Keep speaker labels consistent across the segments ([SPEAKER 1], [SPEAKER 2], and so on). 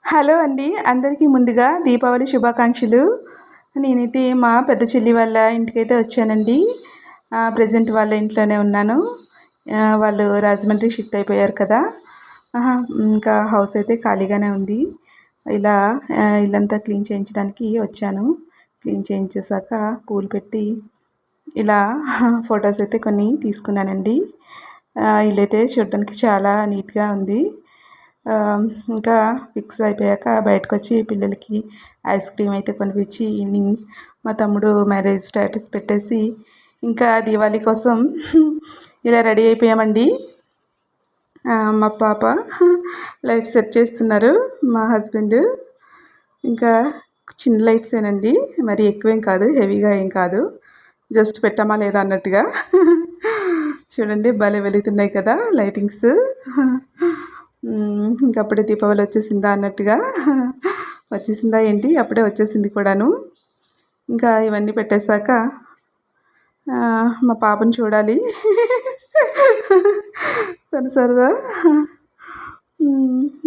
[SPEAKER 1] Hello అండి, అందరికీ ముందుగా దీపావళి శుభాకాంక్షలు. నేనైతే మా పెద్ద చెల్లి వాళ్ళ ఇంటికైతే వచ్చానండి. ప్రజెంట్ వాళ్ళ ఇంట్లోనే ఉన్నాను. వాళ్ళు రాజమండ్రి షిఫ్ట్ అయిపోయారు కదా. ఇంకా హౌస్ అయితే ఖాళీగానే ఉంది. ఇలా ఇల్లంతా క్లీన్ చేయించడానికి వచ్చాను. క్లీన్ చేయించేసాక పూలు పెట్టి ఇలా ఫొటోస్ అయితే కొన్ని తీసుకున్నానండి. ఇల్లైతే చూడడానికి చాలా నీట్గా ఉంది. ఇంకా ఫిక్స్ అయిపోయాక బయటకు వచ్చి పిల్లలకి ఐస్ క్రీమ్ అయితే కొనిపించి ఈవినింగ్ మా తమ్ముడు మ్యారేజ్ స్టేటస్ పెట్టేసి ఇంకా దీవాళీ కోసం ఇలా రెడీ అయిపోయామండి. మా పాప లైట్ సెట్ చేస్తున్నారు, మా హస్బెండ్. ఇంకా చిన్న లైట్సేనండి, మరి ఎక్కువేం కాదు, హెవీగా ఏం కాదు, జస్ట్ పెట్టామా లేదా అన్నట్టుగా. చూడండి భలే వెలుగుతున్నాయి కదా లైటింగ్స్. ఇంకప్పుడే దీపావళి వచ్చేసిందా అన్నట్టుగా. వచ్చేసిందా ఏంటి, అప్పుడే వచ్చేసింది కూడాను. ఇంకా ఇవన్నీ పెట్టేశాక మా పాపను చూడాలి, తను సరదా.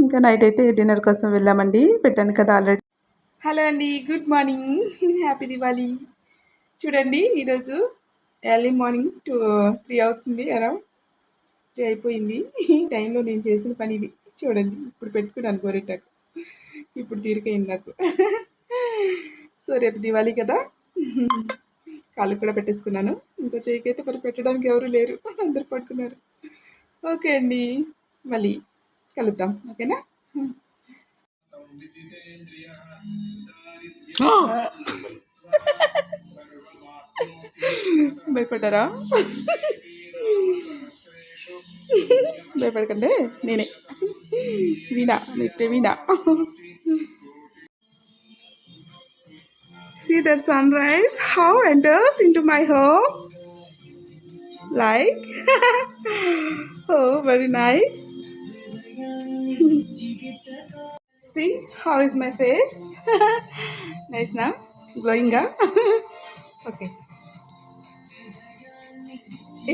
[SPEAKER 1] ఇంకా నైట్ అయితే డిన్నర్ కోసం వెళ్ళామండి, పెట్టాను కదా ఆల్రెడీ. హలో అండి, గుడ్ మార్నింగ్, హ్యాపీ దివాళీ. చూడండి ఈరోజు ఎర్లీ మార్నింగ్ 3 అవుతుంది, అరౌండ్ 3 అయిపోయింది. ఈ టైంలో నేను చేసిన పని ఇది. చూడండి ఇప్పుడు పెట్టుకున్నాను గోరెట్టాకు, ఇప్పుడు తీరికైంది నాకు. సో రేపు దివాళీ కదా, కాళ్ళు కూడా పెట్టేసుకున్నాను. ఇంకో చేయికి అయితే మరి పెట్టడానికి ఎవరు లేరు, అందరు పడుకున్నారు. ఓకే అండి, మళ్ళీ కలుద్దాం, ఓకేనా. భయపడ్డారా? భయపడకండి, నేనే వీణా, నిత్య వీణా. See the sunrise how enters into my home, like oh very nice. See how is my face. Nice now, glowing up. Okay,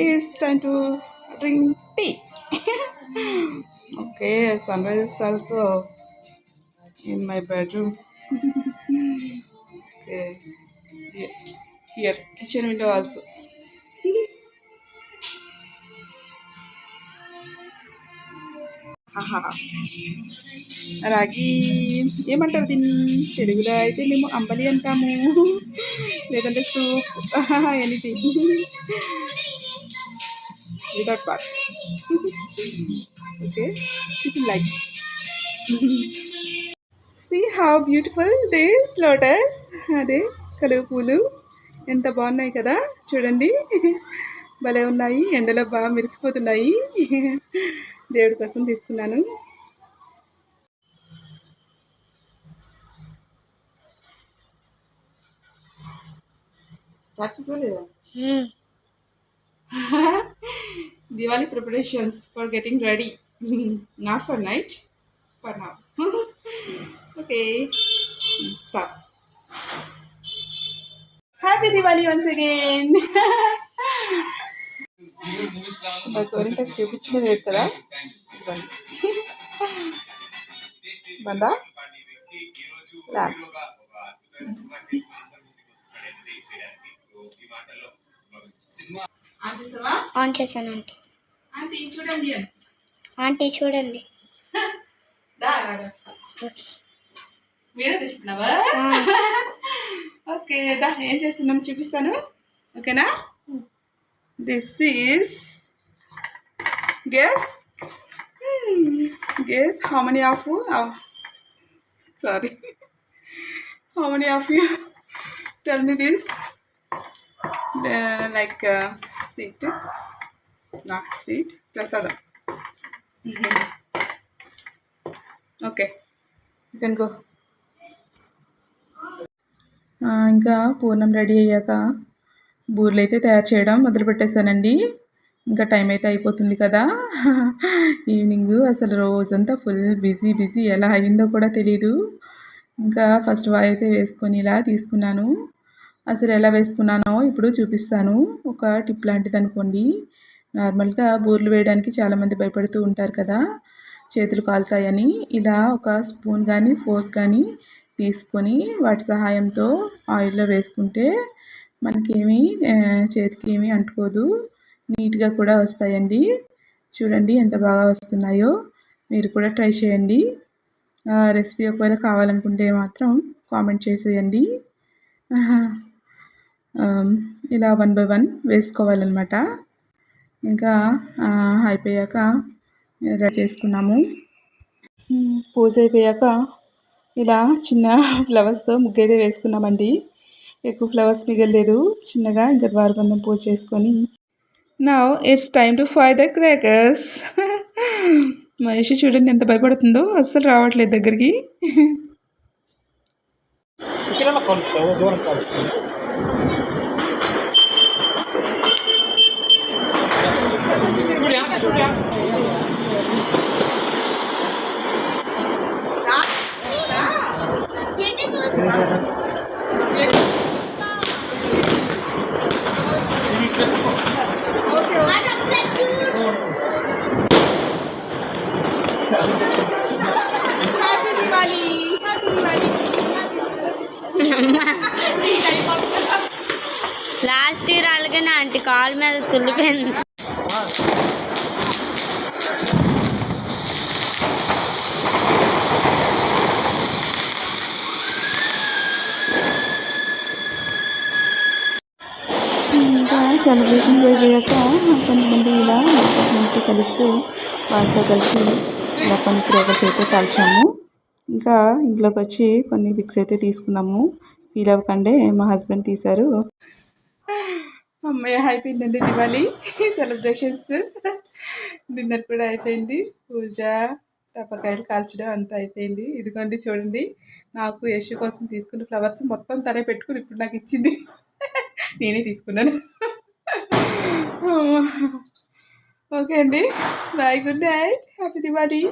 [SPEAKER 1] it's time to drink tea. Okay, sunrise is also in my bedroom. Okay, here kitchen window also. రాగి ఏమంటారు దీన్ని తెలుగులో అయితే మేము అంబలి అంటాము, లేదంటే soup, anything without part. Okay, people like. See how beautiful this lotus. అదే కలువ పూలు ఎంత బాగున్నాయి కదా, చూడండి భలే ఉన్నాయి, ఎండలో బాగా మెరిసిపోతున్నాయి. దేవుడి కోసం తీసుకున్నాను. Start చేసలేదా? Diwali preparations for getting ready. Not for night, for now. Okay, stop. Happy Diwali once again. గోరింటకు చూపించిన లేదు కదా, బందా
[SPEAKER 2] ఆన్ చేశాను.
[SPEAKER 1] ఆంటీ చూడండి,
[SPEAKER 2] ఆంటీ చూడండి.
[SPEAKER 1] వీడియో తీస్తున్నావా? ఓకే దా, ఏం చేస్తున్నాం చూపిస్తాను, ఓకేనా. This is guess how many of you sorry how many of you tell me this, like sweet, not sweet, prasadam. Okay, you can go. ఇంకా పూర్ణం రెడీ అయ్యాక బూర్లు అయితే తయారు చేయడం మొదలు పెట్టేశానండి. ఇంకా టైం అయితే అయిపోతుంది కదా, ఈవినింగ్. అసలు రోజంతా ఫుల్ బిజీ, ఎలా అయిందో కూడా తెలీదు. ఇంకా ఫస్ట్ వాయి అయితే వేసుకొని ఇలా తీసుకున్నాను. అసలు ఎలా వేసుకున్నానో ఇప్పుడు చూపిస్తాను. ఒక టిప్ లాంటిది అనుకోండి. నార్మల్గా బూర్లు వేయడానికి చాలామంది భయపడుతూ ఉంటారు కదా. చేతులు కాలుతాయని ఇలా ఒక స్పూన్ కానీ ఫోర్క్ కానీ తీసుకొని వాటి సహాయంతో ఆయిల్లో వేసుకుంటే మనకేమీ చేతికి ఏమీ అంటుకోదు, నీట్గా కూడా వస్తాయండి. చూడండి ఎంత బాగా వస్తున్నాయో. మీరు కూడా ట్రై చేయండి. రెసిపీ ఒకవేళ కావాలనుకుంటే మాత్రం కామెంట్ చేసేయండి. ఇలా 1 బై 1 వేసుకోవాలన్నమాట. ఇంకా అయిపోయాక రెడీ చేసుకున్నాము. పూజ అయిపోయాక ఇలా చిన్న ఫ్లవర్స్తో ముగ్గైతే వేసుకున్నామండి. ఎక్కువ ఫ్లవర్స్ మిగలలేదు. చిన్నగా ఇంకా ద్వారబంధం పూజ చేసుకొని now it's time to fire the crackers. మనిషి చూడండి ఎంత భయపడుతుందో, అస్సలు రావట్లేదు దగ్గరికి.
[SPEAKER 2] లాస్ట్ ఇయర్ అలాగనే ఆంటీ కాల్ మీద తుల్లిపోయింది.
[SPEAKER 1] ఇంకా సెలబ్రేషన్ అయిపోయాక కొంతమంది ఇలా ఇంటి కలిస్తే వాళ్ళతో కలిసి ఇలా కొన్ని క్రేకర్స్ అయితే కాల్చాము. ఇంకా ఇంట్లోకి వచ్చి కొన్ని పిక్స్ అయితే తీసుకున్నాము. ఫీల్ అవ్వకండి, మా హస్బెండ్ తీశారు. అమ్మాయి అయిపోయిందండి దివాళీ సెలబ్రేషన్స్. డిన్నర్ కూడా అయిపోయింది. పూజ, టపాకాయలు కాల్చడం అంతా అయిపోయింది. ఇదిగోండి చూడండి, నాకు యశు కోసం తీసుకున్న ఫ్లవర్స్ మొత్తం తనే పెట్టుకుని ఇప్పుడు నాకు ఇచ్చింది. నేనే తీసుకున్నాను. ఓకే అండి, bye, good night, happy Diwali.